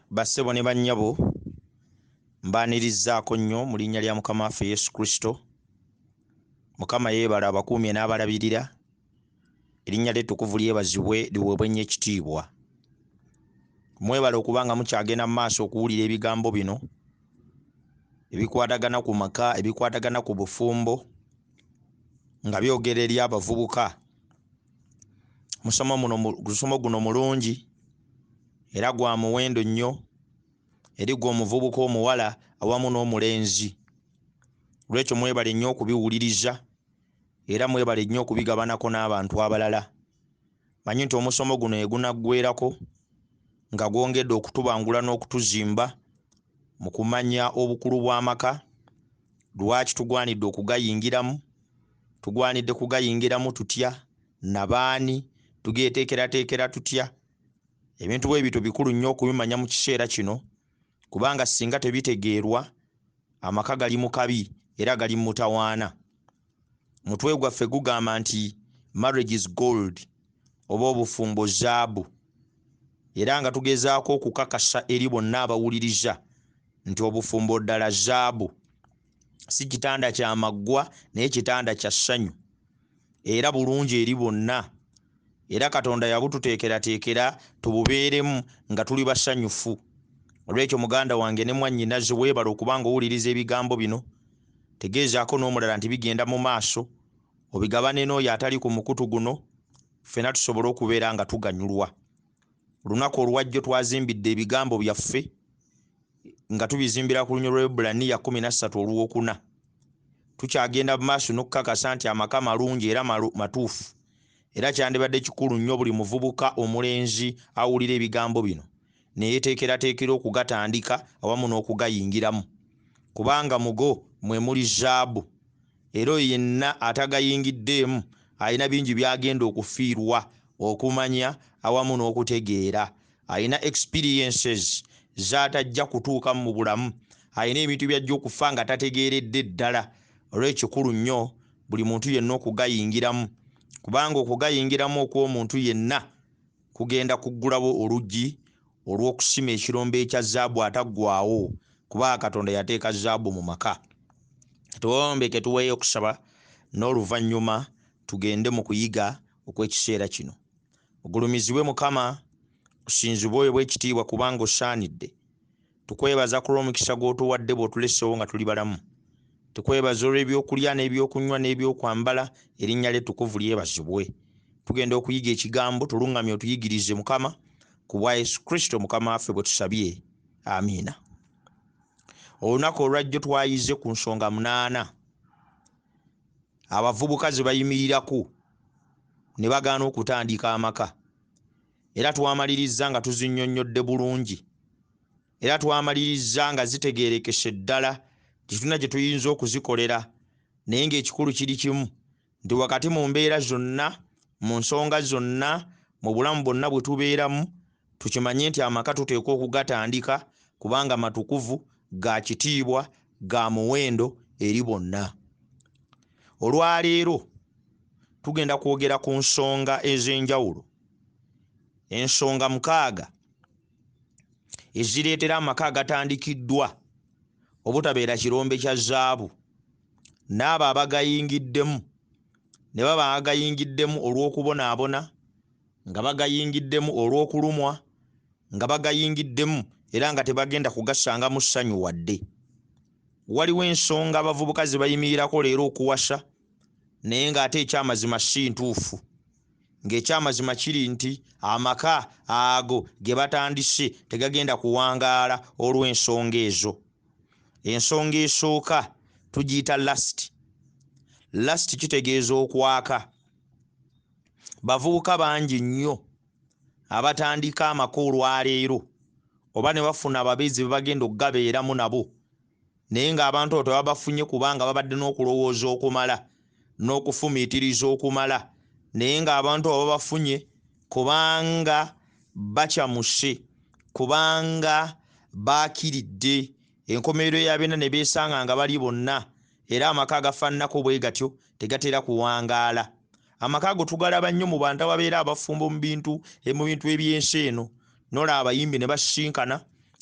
Bassebo ne bannyabo mbaanirizaako nnyo mu linnya lya Mukama waffe Yesu Kristo. Mukama yeebala abakuumye n'abalabirira. Erinnya lye ettukuvu lyebazibwe liweebwe nnyo ekitiibwa. Mwebala okuba nga mukyagenda mu maaso okuwulira ebigambo bino ebikwatagana ku maka, ebikwatagana ku bufumbo, nga byogera eri abavubuka. Musomo guno mulungi era gwa muwendo nnyo eri gwe omuvubuka omuwala awamu n'omulenzi. Lwekyo mwebale nnyo okubiwuliriza era mwebale nnyo okubigabanako n'abantu abalala. Manyi nti omusomo guno egunaggwerako nga gwongedde okutubangula n'okutuzimba mu kumanya obukulu bw'amaka. Lwaki tugwanidde okugayingiramu? Tugwanidde kugayingiramu tutya? Nabaani? Tugeeteekerateekera tutya? Ebintu bwe bityo bikulu nnyo okubimanya mu kiseera kino, kubanga singa tebitegeerwa amaka gali mu kabi era gali mu mutawaana. Mutwe gwaffe gugamba nti marriage is gold, oba obufumbo zaabu, era nga tugezaako okukakasa eri bonna abawuliriza nti obufumbo ddala zaabu. Si kitanda kya maggwa naye kitanda kya ssanyu, era bulungi eri bonna, era Katonda yabututeekerateekera tububeeremu nga tuli basanyufu. Olwekyo muganda wange ne mwannyinaze weebala okuba nga owuliriza ebigambo bino. Tegeezaako n'omulala nti bigenda mu maaso, obigabane n'oyo atali ku mukutu guno, ffenna tusobole okubeera nga tuganyulwa. Olunaku olwajjo twazimbidde ebigambo byaffe nga tubizimbira ku lunyolo lw'Ebbulaniya 13:4. Tukyagenda mu maaso n'okukakasa nti amaka malungi era matuufu, era kyandibadde kikulu nnyo buli muvubuka omulenzi awulira ebigambo bino neyeteekerateekera okugatandika awamu n'okugayingiramu, kubanga mugo mwe muli zaabu, era oyo yenna atagayingiddeemu alina bingi byagenda okufiirwa okumanya awamu n'okutegeera. Alina experiences z'atajja kutuukamu mu bulamu, alina ebintu byajja okufa nga tategeeredde ddala. Olw'ekikulu nnyo buli muntu yenna okugayingiramu, kubanga okugayingiramu okw'omuntu yenna kugenda kuggulawo oluggi olw'okusima ekirombe ekya zaabu ataggwaawo, kubanga Katonda yateeka zaabu mu maka. Tuwombeke tuweeyo okusaba n'oluvannyuma tugende mu kuyiga okw'ekiseera kino. Ogulumizibwe Mukama, osinzibwe oyobwe ekitiibwa kubanga osaanidde. Tukwebaza ku lw'omukisa gw'otuwadde bw'otuleseewo nga tuli balamu. Tukwebaza olw'ebyokulya n'ebyokunywa n'ebyokwambala, erinnya lye ettukuvu lyebazibwe. Tugenda okuyiga ekigambo, tuluŋŋamye otuyigirize Mukama, ku bwa Yesu Kristo Mukama waffe bwe tusabye. Amiina. Olunaku olwajjo twayize ku nsonga 8 abavubuka ze bayimirirako ne bagaana okutandika amaka, era twamaliriza nga tuzinnyonnyodde bulungi, era twamaliriza nga zitegeerekese ddala kituna gye tuyinza okuzikolera. Naye ng'ekikulu kiri kimu, nti wakati mu mbeera zonna, mu nsonga zonna, mu bulamu bwonna bwe tubeeramu, tukimanye nti amaka tuteekwa okugatandika kubanga matukuvu, ga kitiibwa, ga muwendo eri bonna. Olwaleero tugenda kwogera ku nsonga ez'enjawulo, ensonga 6 ezireetera amaka agatandikiddwa obutabeera kirombe kya zaabu, n'abo abagayingiddemu ne baba bagayingiddemu olw'okubonaabona, nga bagayingiddemu olw'okulumwa, nga bagayingiddemu era nga tebagenda kugasanga mu ssanyu wadde. Waliwo ensonga abavubuka ze bayimirirako leero okuwasa, naye ng'ate ekyamazima si ntuufu. Ng'ekyamazima kiri nti amaka ago ge batandise tegagenda kuwangaala olw'ensonga ezo. Ensonga esooka tugiyita lust. Lust kitegeeza okwaka. Bavubuka bangi nnyo abatandika amaka olwaleero oba ne bafuna ababeezi be bagenda okugabeeramu nabo, naye ng'abantu abo tebabafunye kubanga babadde n'okulowooza okumala n'okufumiitiriza okumala, naye ng'abantu abo babafunye kubanga bakyamuse, kubanga baakiridde. Enkomerero ya byonna ne beesanga nga bali bonna, era amaka agafaananako bwe gatyo tegatera kuwangaala. Amaka ago tugalaba nnyo mu bantu ababeera abafumbo mu bintu eby'ensi eno. Nola abayimbi ne basisinkana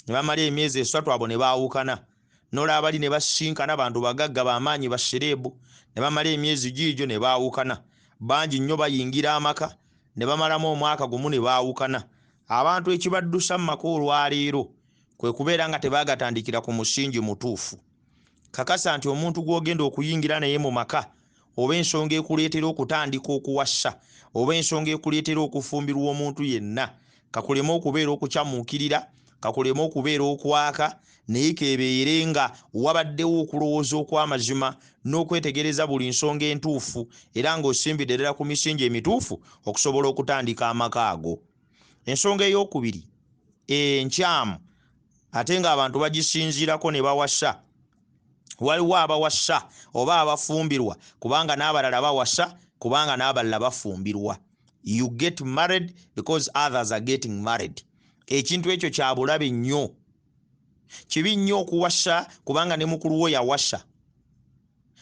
ne bamala emyezi 3 abo ne baawukana n'olaba ali ne basinkana abantu bagagga bamaanyi basereebu ne bamala emyezi giigyo ne baawukana bangi nnyo bayingira amaka ne bamalamu omwaka gumu ne baawukana abantu ekibaddusa mu maka olwaleero kwe kubeera nga tebaagatandikira ku musingi mutuufu kakasa nti omuntu gw'ogenda okuyingira naye mu maka oba ensonga ekuleetera okutandika okuwasa oba ensonga ekuleetera okufumbirwa omuntu yenna kakulema okubeera okukyamuukirira kakulema okubeera okwaka naye kebeere nga wabaddewo okulowooza okw'amazima n'okwetegereza buli nsonga entuufu era ng'osimbidde ddala ku misingi emituufu okusobola okutandika amaka ago. Ensonga ey'okubiri enkyamu ate ng'abantu bagisinziirako ne bawasa. Waliwo abawasa oba abafumbirwa kubanga n'abalala bawasa kubanga n'abalala bafumbirwa. You get married because others are getting married. Ekintu ekyo kya bulabe nnyo. Kibi nnyo okuwasa kubanga ne mukulu wo yawasa.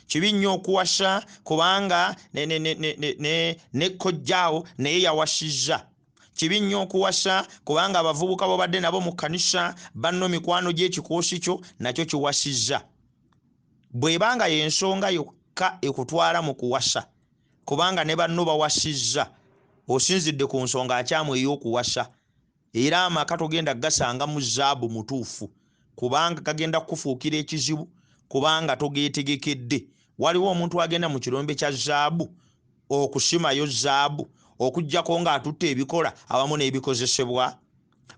Kibi nnyo okuwasa kubanga ne kojjaawo naye yawasizza. Kibi nnyo okuwasa kubanga abavubuka bobadde nabo mu kkanisa banno mikwano gy'ekikoosi kyo nakyo kiwasizza. Bw'ebanga y'ensonga yokka ekutwala mu kuwasa kubanga ne banno bawasizza osinzidde ku nsonga akyamu ey'okuwasa era amaka togenda gasanga mu zaabu mutuufu kubanga kagenda kufuukira ekizibu kubanga togeetegekedde. Waliwo omuntu agenda mu kirombe kya zaabu okusimayo zaabu okujjako ng'atutte ebikola awamu n'ebikozesebwa.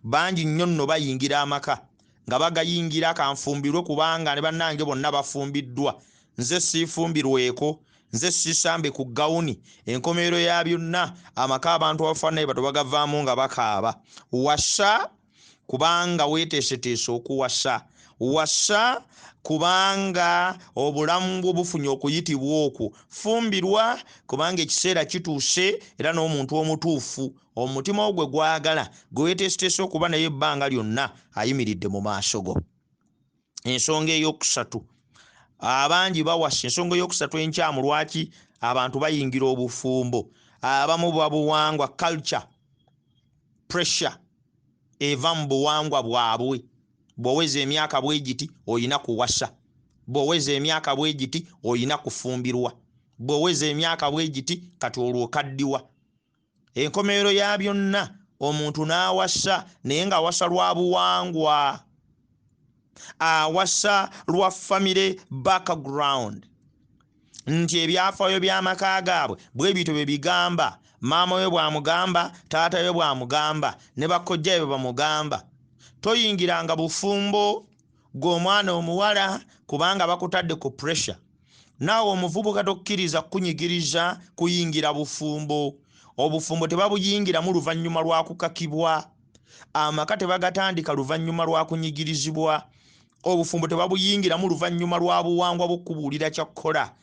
Bangi nnyo nno bayingira amaka nga bagayingira kanfumbirwe kubanga ne bannange bonna bafumbiddwa. Nze siifumbirweko, nze siisambe ku gawuni. Enkomerero ya byonna amaka abantu abafaanayo bato bagavaamu nga bakaaba. Wasa kubanga weeteeseteese okuwasa. Wasa kubanga obulamu bw'obufunye okuyitibwa okwo. Fumbirwa kubanga ekiseera kituuse era n'omuntu omutuufu omutima ogwe gwagala gwe weeteeseteese okuba naye ebbanga lyonna ayimiridde mu maaso go. Ensonga ey'okusatu abangi bawasa. Ensonga ey'okusatu enkyamu lwaki abantu bayingira obufumbo. Abamu babuwangwa culture pressure eva mu buwangwa bwabwe. Bw'oweza emyaka bwe giti oyina kuwasa. Bw'oweza emyaka bwe giti oyina kufumbirwa. Bw'oweza emyaka bwe giti kati olwo okaddiwa. Enkomerero ya byonna omuntu n'awasa naye ng'awasa lwa buwangwa. Awasa lwa family background. Nti ebyafaayo by'amaka gaabwe bwe bityo bye bigamba. Maama we bw'amugamba, taata we bw'amugamba, ne bakojja be bamugamba. Toyingiranga bufumbo gw'omwana omuwala kubanga bakutadde ku pressure. Naawe omuvubuka tokkiriza kunyigiriza kuyingira bufumbo. Obufumbo tebabuyingiramu luvannyuma lwa kukakibwa. Amaka tebagatandika luvannyuma lwa kunyigirizibwa. Obufumbo tebabuyingiramu luvannyuma lwa buwangwa bw'okubuulira kyakkola.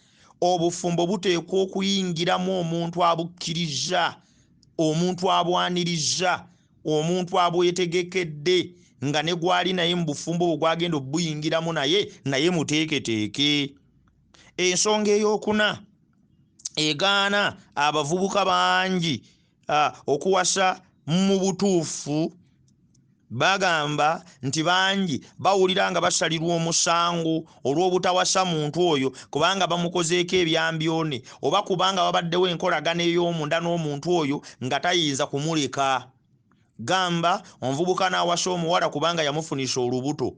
Obufumbo buteekwa okuyingiramu omuntu abukkiriza, omuntu abwaniriza, omuntu abwetegekedde nga ne gwali naye mu bufumbo bwe gwagenda obuyingiramu naye muteeketeeke. Ensonga ey'okuna egaana abavubuka bangi okuwasa mu butuufu. Bagamba nti bangi bawulira nga basalirwa omusango olw'obutawasa muntu oyo kubanga bamukozeeko ebyambyone oba kubanga babaddewo enkolagana ey'omunda n'omuntu oyo nga tayinza kumuleka. Gamba omuvubuka n'awasa omuwala kubanga yamufunisa olubuto.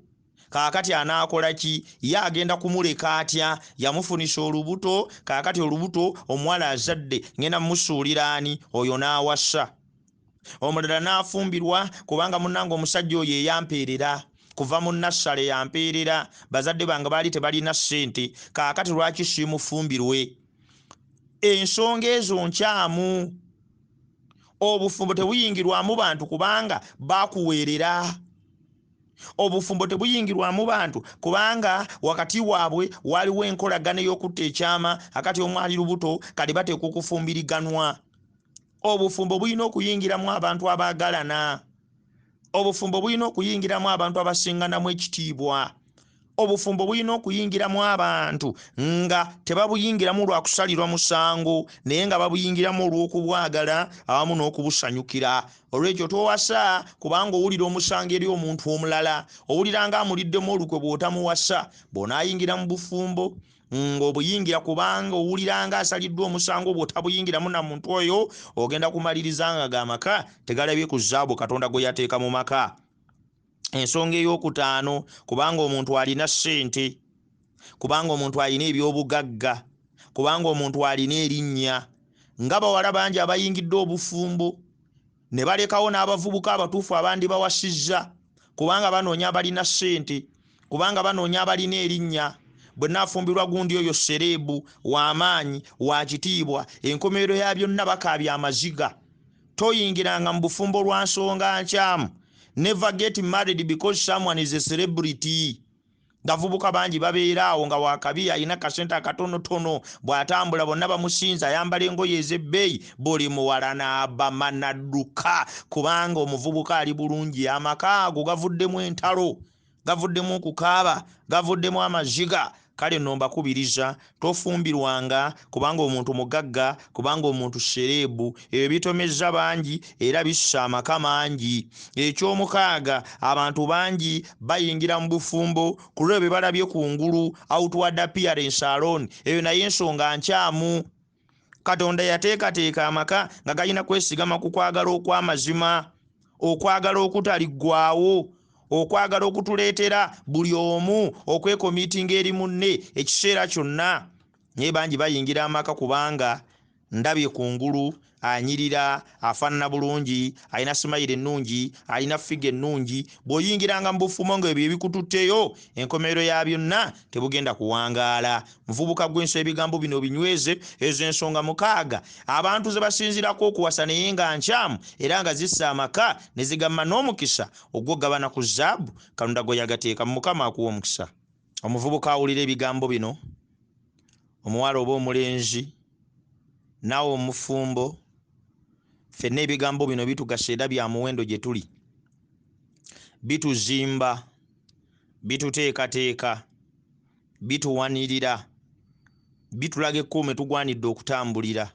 Kaakati anaakola ki? Ye agenda kumuleka atya? Yamufunisa olubuto, kaakati olubuto omuwala azadde ngenda mmusuulira ani? Oyo n'awasa. Omulala n'afumbirwa kubanga munnange omusajja oyo eyampeerera kuva mu nassale yampeerera. Bazadde bange baali tebalina ssente, kaakati lwaki siimufumbirwe? Ensonga ezo nkyamu. Obufumbo tebuyingirwamu bantu kubanga bakuweerera. Obufumbo tebuyingirwamu bantu kubanga wakati waabwe waliwo enkolagana ey'okutta ekyama akati omwali lubuto kali bateekwa okufumbiriganwa. Obufumbo bulina okuyingiramu abantu abaagalana. Obufumbo bulina okuyingiramu abantu abasinganamu ekitiibwa. obufumbo bulina okuyingiramu abantu nga tebabuyingiramu lwa kusalirwa musango naye nga babuyingiramu olw'okubwagala awamu n'okubusanyukira. Olw'ekyo towasa kubanga owulira omusango eri omuntu omulala, owulira nga amuliddemu olukwe bw'otamuwasa. Bw'onaayingira mu bufumbo ng'obuyingira kubanga owulira nga asaliddwa omusango bw'otabuyingiramu na muntu oyo, ogenda kumaliriza nga gamaka tegalabye ku zaabu Katonda gwe yateeka mu maka. Ensonga ey'okutaano, kubanga omuntu alina ssente, kubanga omuntu alina ebyobugagga, kubanga omuntu alina erinnya. Nga bawala bangi abayingidde obufumbo ne balekawo n'abavubuka abatuufu abandi bawasizza kubanga banoonya abalina ssente, kubanga banoonya abalina erinnya. Bwe naafumbirwa gundi oyo serebu w'amaanyi wa kitiibwa, enkomerero ya byonna bakaabya amaziga. Toyingiranga mu bufumbo lwa nsonga nkyamu. Never get married because someone is a celebrity. Gavubuka bangi babeeraawo nga wakabi alina kasente akatonotono, bw'atambula bonna bamusinza, ayambala engoye ez'ebbeeyi, buli muwala n'abama n'adduka kubanga omuvubuka ali bulungi. Amaka ago gavuddemu entalo, gavuddemu okukaaba, gavuddemu amaziga. Kale nno mbakubiriza tofumbirwanga kubanga omuntu mugagga, kubanga omuntu serebu. Ebyo bitomezza bangi era bissa amaka mangi. Ekyomukaaga, abantu bangi bayingira mu bufumbo ku lw'ebyo bye balabye kungulu, outward appearance alone. Eyo naye ensonga nkyamu. Katonda yateekateeka amaka nga galina kwesigama ku kwagala okw'amazima, okwagala okutaliggwaawo, okwagala okutuleetera buli omu okwekomiitinga eri munne ekiseera kyonna. Naye bangi bayingira amaka kubanga ndabye kungulu, anyirira, afaanana bulungi, alina simayiro ennungi, alina figa ennungi. Bw'oyingiranga mu bufumbo ng'ebyo ebikututteyo, enkomerero ya byonna tebugenda kuwangaala. Muvubuka gw'ensi, ebigambo bino binyweze, ezo ensonga mukaaga abantu ze basinzirako okuwasa naye nga nkyamu era nga zissa amaka ne zigamma n'omukisa ogw'ogabana ku zaabu Katonda gwe yagateeka. Mukama akuwa omukisa. Omuvubuka awulira ebigambo bino, omuwala oba omulenzi, naawe omufumbo, ffenna ebigambo bino bitugasa era bya muwendo gye tuli. Bituzimba, bituteekateeka, bituwanirira, bitulaga ekkuume tugwanidde okutambulira.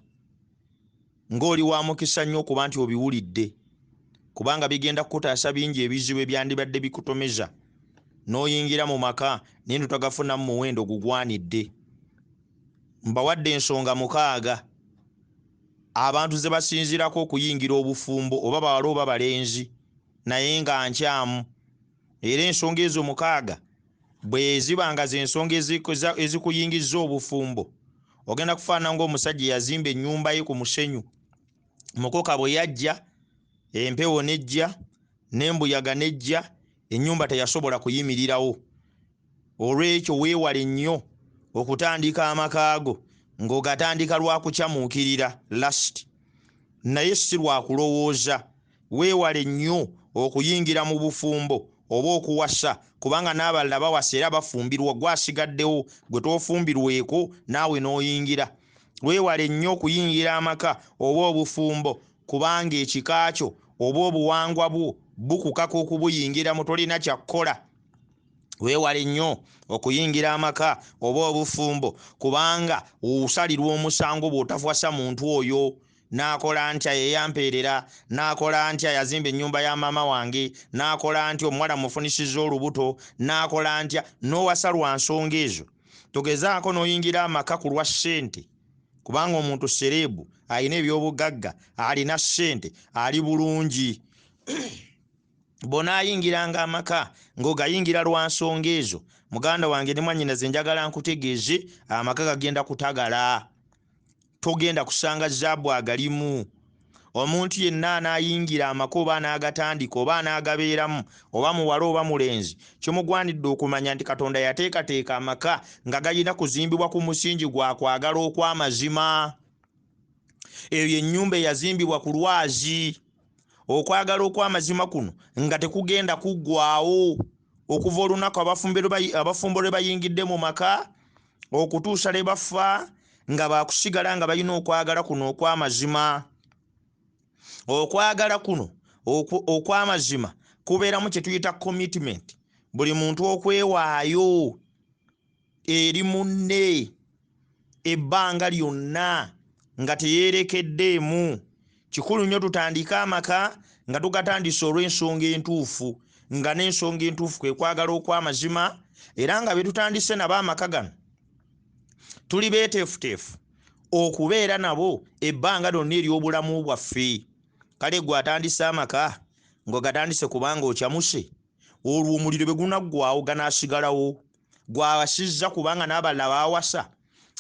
Ng'oli wa mukisa nnyo okuba nti obiwulidde, kubanga bigenda kukutaasa bingi ebizibu ebyandibadde bikutomeza. N'oyingira mu maka naye totagafunamu muwendo gugwanidde. Mbawadde ensonga mukaaga abantu ze basinzirako okuyingira obufumbo, oba bawala oba balenzi, naye nga nkyamu. Era ensonga ezo mukaaga bwe ziba nga z'ensonga ezikuyingizza obufumbo, ogenda kufaanana ng'omusajja yazimba ennyumba ye ku musenyu. Mukoka bwe yajja, empewo nejja, n'embuyaga nejja, ennyumba teyasobola kuyimirirawo. Olw'ekyo weewale nnyo okutandika amakaago ng'ogatandika lwa kukyamuukirira last, naye si lwa kulowooza. Weewale nnyo okuyingira mu bufumbo oba okuwasa, kubanga n'abalala bawasa era bafumbirwa, gwasigaddewo gwe toofumbirweko naawe n'oyingira. Weewale nnyo okuyingira amaka oba obufumbo kubanga ekika kyo oba obuwangwa bwo bukukaka okubuyingiramu, tolina kyakkola. Weewale nnyo okuyingira amaka oba obufumbo kubanga osalirwa omusango bw'otafwasa muntu oyo. N'akola ntya yeyampeerera, n'akola ntya yazimba ennyumba ya maama wange, n'akola ntya omuwala mufunisizza olubuto, n'akola ntya, n'owasa lwa nsonga ezo. Togezaako n'oyingira amaka ku lwa ssente, kubanga omuntu serebu alina ebyobugagga, alina ssente, ali bulungi. Bw'onaayingiranga amaka ng'ogayingira lwa nsonga ezo, muganda wange ne mwannyinaze njagala nkutegeeze amaka gagenda kutagala. Togenda kusanga zaabu agalimu. Omuntu yenna anaayingira amaka oba anaagatandika oba anaagabeeramu, oba muwala oba mulenzi, kimugwanidde okumanya nti Katonda yateekateeka amaka nga galina kuzimbibwa ku musingi gwa kwagala okw'amazima. Eyo ennyumba eyazimbibwa ku lwazi. Okwagala okw'amazima kuno nga tekugenda kuggwaawo okuva olunaku abafumbo lwe bayingidde mu maka okutuusa lwe bafa, nga baakusigala nga balina okwagala kuno okw'amazima. Okwagala kuno okw'amazima kubeeramu kye tuyita commitment. buli muntu okwewaayo eri munne ebbanga lyonna nga teyerekeddeemu. Kikulu nnyo tutandika amaka nga tugatandise olw'ensonga entuufu, nga n'ensonga entuufu kwe kwagala okw'amazima, era nga bye tutandise nabo amaka gano tuli beeteefuteefu okubeera nabo ebbanga lyonna ery'obulamu bwaffe. Kale gwe atandise amaka ng'ogatandise kubanga okyamuse, olwo omuliro bwe gunaggwaawo ganaasigalawo. Gwawasizza kubanga n'abalala baawasa,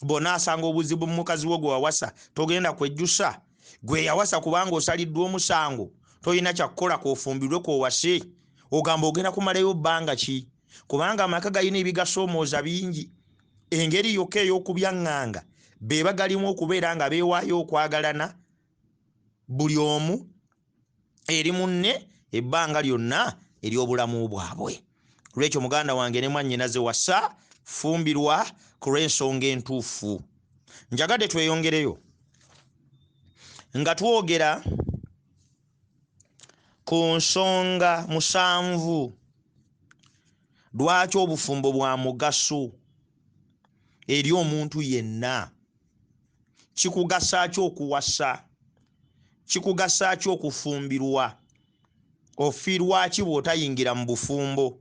bonna asanga obuzibu mu mukazi wo gwe wawasa, togenda kwejjusa. Gwe yawasa kubanga osaliddwa omusango, tolina kyakukola k'ofumbirwe k'owase, ogamba ogenda kumalayo bbanga ki? Kubanga amaka galina ebigasoomooza bingi. Engeri yokka ey'okubyaŋŋanga beeba galimu okubeera nga beewaayo okwagalana, buli omu eri munne ebbanga lyonna ery'obulamu bwabwe. Lwekyo muganda wange ne mwannyinaze wasa, fumbirwa ku lw'ensonga entuufu. Njagadde tweyongereyo nga twogera ku nsonga musanvu. Lwaki obufumbo bwa mugaso eri omuntu yenna? Kikugasa ki okuwasa? Kikugasa ki okufumbirwa? Ofiirwa ki bw'otayingira mu bufumbo?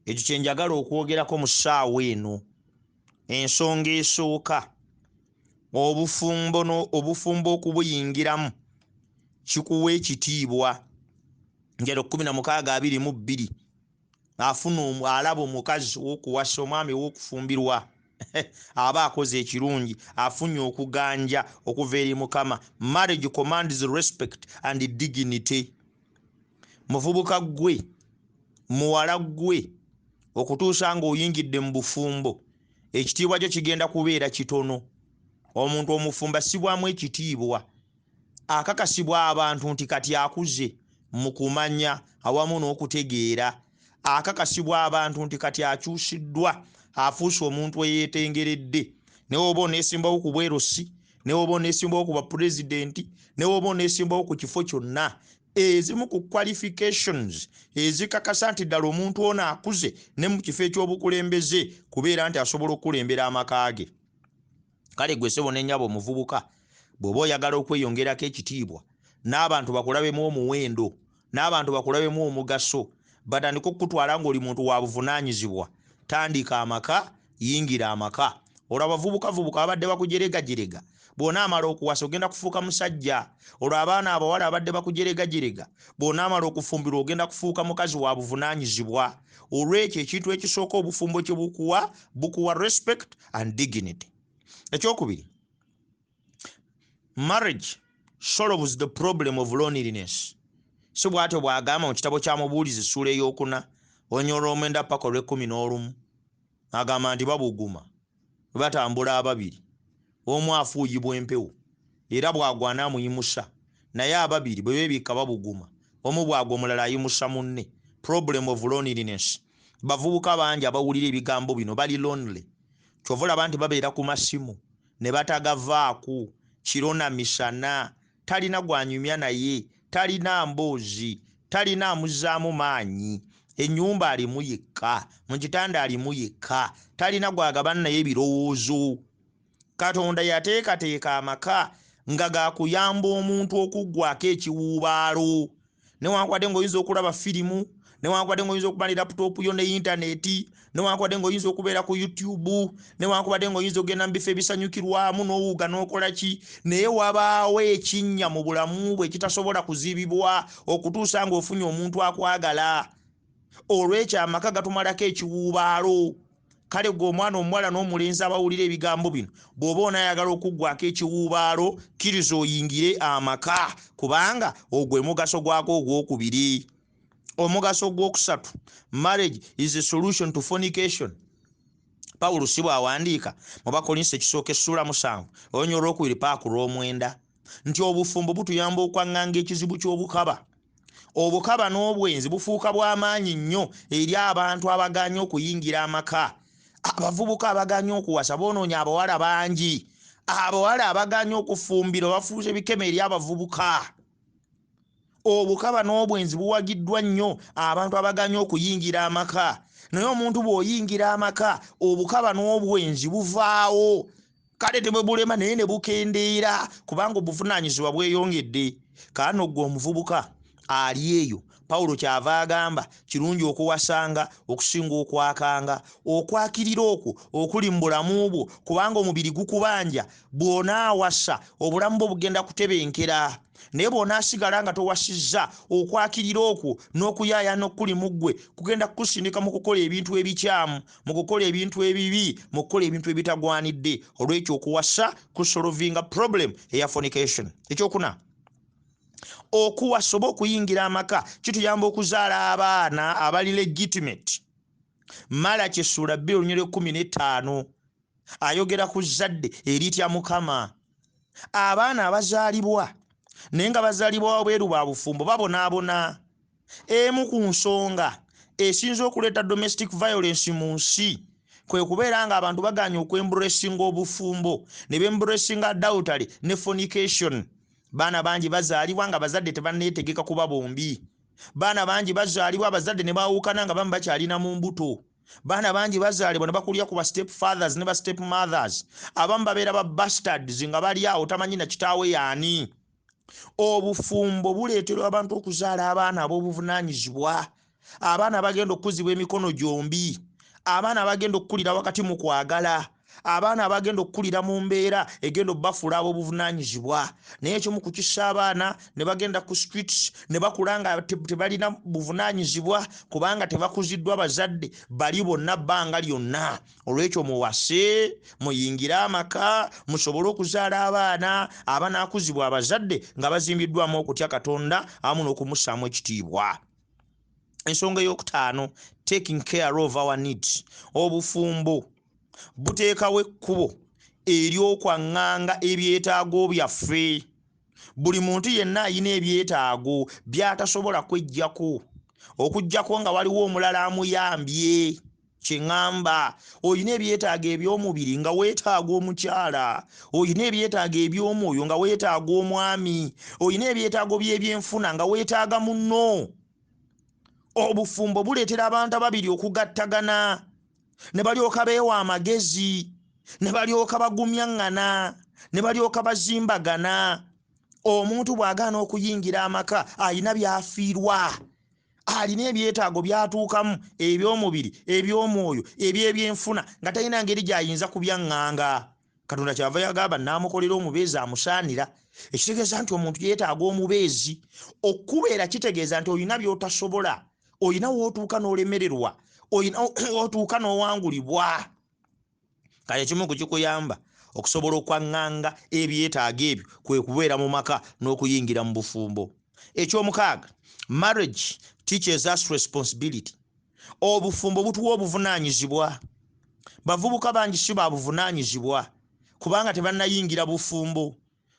Ekyo kye njagala okwogerako mu ssaawa eno. Ensonga esooka, obufumbo okubuyingiramu kikuwa ekitiibwa. Njalo 16:22 alaba omukazi w'okuwasa, omwami w'okufumbirwa aba akoze ekirungi, afunye okuganja okuva eri Mukama. Marriage commands respect and dignity. Muvubuka gwe, muwala gwe, okutuusa ng'oyingidde mu bufumbo, ekitiibwa kyo kigenda kubeera kitono. Omuntu omufumba assibwamu ekitiibwa, akakasibwa abantu nti kati akuze mu kumanya awamu n'okutegeera. Akakasibwa abantu nti kati akyusiddwa, afuuse omuntu eyeetengeredde. Ne woba oneesimbawo ku bwerosi, ne woba oneesimbawo ku bapulezidenti, ne woba oneesimbawo ku kifo kyonna, ezimu ku qualifications ezikakasa nti ddala omuntu ono akuze ne mu kifo eky'obukulembeze kubeera nti asobola okukulembera amaka ge. Kale gwe ssebo n'ennyabo omuvubuka, bw'oba oyagala okweyongerako ekitiibwa, n'abantu bakulabemu omuwendo, n'abantu bakulabemu omugaso, batandika okukutwala ng'oli muntu wa buvunaanyizibwa, tandika amaka, yingira amaka. Olwo abavubukavubuka abadde bakujeregajerega, bw'onaamala okuwasa ogenda kufuuka musajja. Olwo abaana abawala abadde bakujeregajerega, bw'onaamala okufumbirwa ogenda kufuuka mukazi wa buvunaanyizibwa. Olw'ekyo ekintu ekisooka obufumbo kye bukuwa respect and dignity. Ekyokubiri, marriage solves the problem of loneliness. Si bw'atyo bw'agamba mu kitabo kya Mubuulizi ssuula ey'okuna, onyolwa omwenda paka olw'11, agamba nti babuguma batambula ababiri, omu afuuyibwa empewo era bw'agwana amuyimusa, naye ababiri bwe beebikka babuguma, omu bw'agwa omulala ayimusa munne. Problem of loneliness. Bavubuka bangi abawulira ebigambo bino bali lonely. Kyova olaba nti babeera ku masimu ne batagavaako kiro na misana, talina gwanyumya naye, talina mboozi, talina amuzzaamu maanyi, ennyumba alimu yekka, mu kitanda alimu yekka, talina gwagabana naye ebirowoozo. Katonda yateekateeka amaka nga gaakuyamba omuntu okuggwako ekiwuubaalo. Newankubadde ng'oyinza okulaba firimu, newankubadde ng'oyinza okuba ne laputopu yo ne intaneti, newankubadde ng'oyinza okubeera ku YouTube, newankubadde ng'oyinza okugenda mu bifo ebisanyukirwamu n'owuuga n'okola ki, naye wabaawo ekinnya mu bulamu bwe ekitasobola kuzibibwa okutuusa ng'ofunye omuntu akwagala. Olw'ekyo amaka gatumalako ekiwuubaalo. Kale gwe omwana omuwala n'omulenzi abawulira ebigambo bino, bw'oba onaayagala okuggwako ekiwuubaalo, kkiriza oyingire amaka, kubanga ogwe mugaso gwako ogwokubiri. Omugaso ogwokusatu, marriage is a solution to fornication. Pawulo si bw'awandiika mu Bakolinso ekisooka essuula 7 olunywa olwokubiri paaka olw'omwenda nti obufumbo butuyamba okwaŋŋanga ekizibu ky'obukaba. Obukaba n'obwenzi bufuuka bw'amaanyi nnyo eri abantu abaganya okuyingira amaka. Abavubuka abaganya okuwasa boonoonya abawala bangi. Abawala abaganya okufumbirwa bafuuse bikeme eri abavubuka. obukaba n'obwenzi buwagiddwa nnyo abantu abaganya okuyingira amaka. Naye omuntu bw'oyingira amaka obukaba n'obwenzi buvaawo. Kale tebulema naye ne bukendeera kubanga obuvunaanyizibwa bweyongedde. Kaano gwe omuvubuka ali eyo Pawulo kyava agamba kirungi okuwasanga okusinga okwakanga. Okwakirira okwo okuli mu bulamu bwo kubanga omubiri gukubanja, bw'onaawasa obulamu bwo bugenda kutebenkera. Naye bw'onaasigala nga towasizza, okwakirira okwo n'okuyaayana okuli mu ggwe kugenda kukusindika mu kukola ebintu ebikyamu, mu kukola ebintu ebibi, mu kukola ebintu ebitagwanidde. Olw'ekyo okuwasa kusolovinga problem eya fornication. Ekyokuna, okuwasa oba okuyingira amaka kituyamba okuzaala abaana abali legitimate. Malaki essula 2:15 ayogera ku zzadde eritya Mukama. Abaana abazaalibwa naye nga bazaalibwa wabweru ba bufumbo babonaabona. Emu ku nsonga esinza okuleeta domestic violence mu nsi kwe kubeera nga abantu baganya okwembulesinga obufumbo ne bembulesinga adultery ne fornication. Baana bangi bazaalibwa nga bazadde tebanneetegeka kuba bombi. Baana bangi bazaalibwa abazadde ne baawukana nga bamu bakyalina mu mbuto. Baana bangi bazaalibwa ne bakulira ku ba step fathers ne ba step mothers. Abamu babeera ba bastards nga bali awo tamanyi na kitaawe yaani. Obufumbo buleetera abantu okuzaala abaana ab'obuvunaanyizibwa, abaana bagenda okukuzibwa emikono gyombi, abaana bagenda okukulira wakati mu kwagala, abaana abagenda okukulira mu mbeera egenda obbafuula ab'obuvunaanyizibwa. Naye ekimu ku kissa abaana ne bagenda ku streets ne bakula nga tebalina buvunaanyizibwa kubanga tebakuziddwa bazadde bali bonna bbanga lyonna. Olw'ekyo muwase, muyingire amaka, musobole okuzaala abaana abanaakuzibwa abazadde nga bazimbiddwamu okutya Katonda awamu n'okumussaamu ekitiibwa. Ensonga ey'okutaano, taking care of our needs. Obufumbo buteekawo ekkubo ery'okwaŋŋanga ebyetaago byaffe. Buli muntu yenna ayina ebyetaago by'atasobola kweggyako, okuggyako nga waliwo omulala amuyambye. Kyeŋŋamba, oyina ebyetaago eby'omubiri nga weetaaga omukyala, oyina ebyetaago eby'omwoyo nga weetaaga omwami, oyina ebyetaago by'ebyenfuna nga weetaaga munno. Obufumbo buleetera abantu ababiri okugattagana, ne balyoka beewa amagezi, ne balyoka bagumyaŋŋana, ne balyoka bazimbagana. Omuntu bw'agaana okuyingira amaka alina by'afiirwa, alina ebyetaago by'atuukamu eby'omubiri, eby'omwoyo, eby'ebyenfuna nga talina ngeri gy'ayinza kubyaŋŋanga. Katonda kyava yagamba n'amukolera omubeezi amusaanira. Ekitegeeza nti omuntu yeetaaga omubeezi. Okubeera kitegeeza nti olina by'otasobola, olina w'otuuka n'olemererwa, olina w'otuuka n'owangulibwa. Kale ekimu ku kikuyamba okusobola okwaŋŋanga ebyetaago ebyo kwe kubeera mu maka n'okuyingira mu bufumbo. Ekyomukaaga, marriage teaches us responsibility. Obufumbo butuwa obuvunaanyizibwa. Bavubuka bangi si ba buvunaanyizibwa kubanga tebannayingira bufumbo.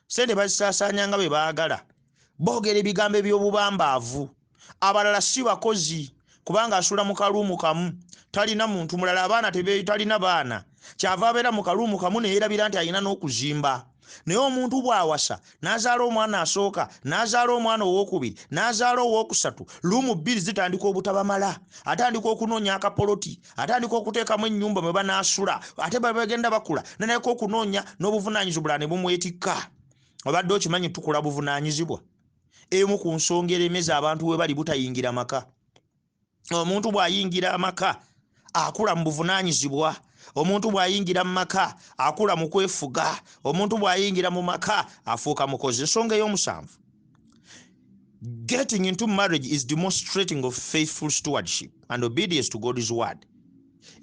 Sente bazisaasaanya nga bwe baagala, boogera ebigambo eby'obubambaavu. Abalala si bakozi kubanga asula mu kaluumu kamu, talina muntu mulala, abaana talina baana, kyava abeera mu kaluumu kamu ne yeerabira nti alina n'okuzimba. Naye omuntu bw'awasa n'azaala omwana asooka, n'azaala omwana owokubiri, n'azaala owokusatu, luumu bbiri zitandika obutabamala, atandika okunoonya akapoloti, atandika okuteekamu ennyumba mwe banaasula, ate bagenda bakula nanayeko okunoonya n'obuvunaanyizibwa ne bumwetikka. Obadde okimanyi tukula buvunaanyizibwa. Emu ku nsonga eremeza abantu we bali butayingira maka. Omuntu bw'ayingira amaka akula mu buvunaanyizibwa. Omuntu bw'ayingira mu maka akula mu kwefuga. Omuntu bw'ayingira mu maka afuuka mukozi. Ensonga ey'omusanvu, getting into marriage is demonstrating of faithful stewardship and obedience to God's word.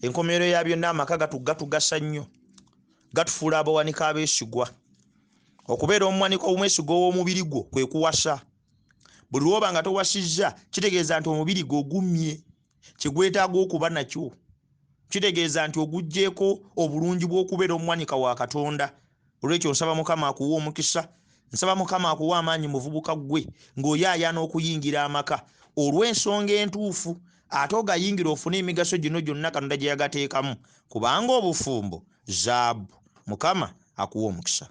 Enkomerero ya byonna amaka gatugasa nnyo, gatufuula abawanika abeesigwa. Okubeera omuwanika omwesigwa w'omubiri gwo kwe kuwasa. Buli lwoba nga towasizza kitegeeza nti omubiri gwo gummye, kyegwetaaga okuba nakyo. Kitegeeza nti ogugjeeko obulungi bw'okubeera omuwanika wa Katonda. Olw'ekyo nsaba Mukama akuwa omukisa, nsaba Mukama akuwa amaanyi muvubuka gwe ng'oyaayana okuyingira amaka olw'ensonga entuufu, ate ogayingira ofune emigaso gino gyonna Katonda gye yagateekamu, kubanga obufumbo zaabu. Mukama akuwa omukisa.